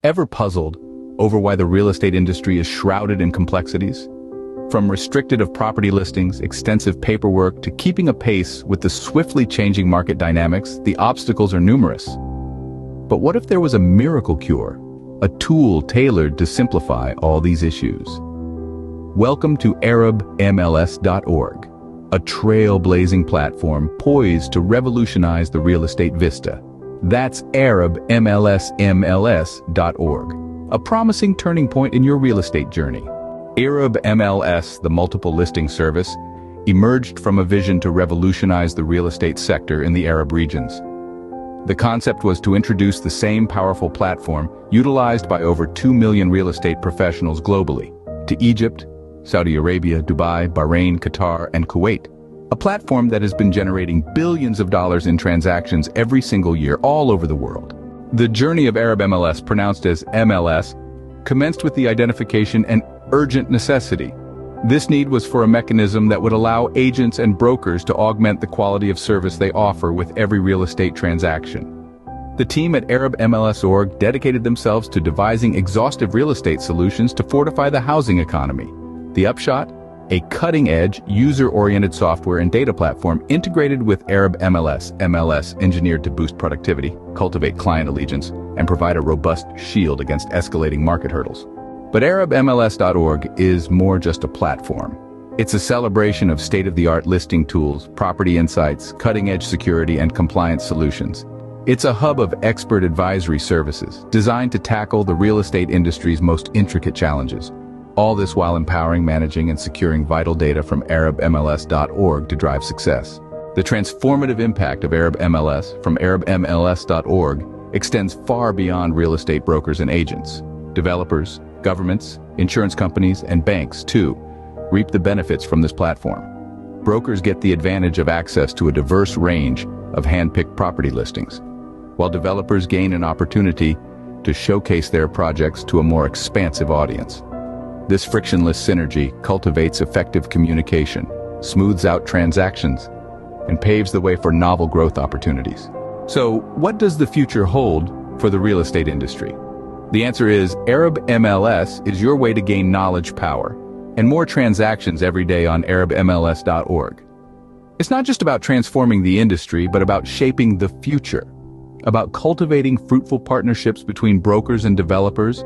Ever puzzled over why the real estate industry is shrouded in complexities? From restricted of property listings, extensive paperwork, to keeping apace with the swiftly changing market dynamics, the obstacles are numerous. But what if there was a miracle cure, a tool tailored to simplify all these issues? Welcome to ArabMLS.org, a trailblazing platform poised to revolutionize the real estate vista. That's ArabMLS.org, a promising turning point in your real estate journey. ArabMLS, the multiple listing service, emerged from a vision to revolutionize the real estate sector in the Arab regions. The concept was to introduce the same powerful platform utilized by over 2 million real estate professionals globally to Egypt, Saudi Arabia, Dubai, Bahrain, Qatar, and Kuwait. A platform that has been generating billions of dollars in transactions every single year all over the world. The journey of ArabMLS, pronounced as MLS, commenced with the identification and urgent necessity. This need was for a mechanism that would allow agents and brokers to augment the quality of service they offer with every real estate transaction. The team at ArabMLS.org dedicated themselves to devising exhaustive real estate solutions to fortify the housing economy. The upshot? A cutting-edge, user-oriented software and data platform integrated with ArabMLS, MLS engineered to boost productivity, cultivate client allegiance, and provide a robust shield against escalating market hurdles. But ArabMLS.org is more just a platform. It's a celebration of state-of-the-art listing tools, property insights, cutting-edge security, and compliance solutions. It's a hub of expert advisory services designed to tackle the real estate industry's most intricate challenges. All this while empowering, managing, and securing vital data from ArabMLS.org to drive success. The transformative impact of ArabMLS from ArabMLS.org extends far beyond real estate brokers and agents. Developers, governments, insurance companies, and banks, too, reap the benefits from this platform. Brokers get the advantage of access to a diverse range of hand-picked property listings, while developers gain an opportunity to showcase their projects to a more expansive audience. This frictionless synergy cultivates effective communication, smooths out transactions, and paves the way for novel growth opportunities. So, what does the future hold for the real estate industry? The answer is ArabMLS is your way to gain knowledge power and more transactions every day on ArabMLS.org. It's not just about transforming the industry, but about shaping the future, about cultivating fruitful partnerships between brokers and developers,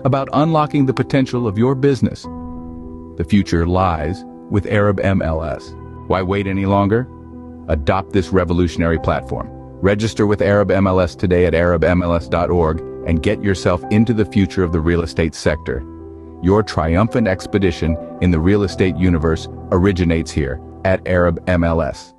about unlocking the potential of your business. The future lies with ArabMLS. Why wait any longer? Adopt this revolutionary platform. Register with ArabMLS today at ArabMLS.org and get yourself into the future of the real estate sector. Your triumphant expedition in the real estate universe originates here at ArabMLS.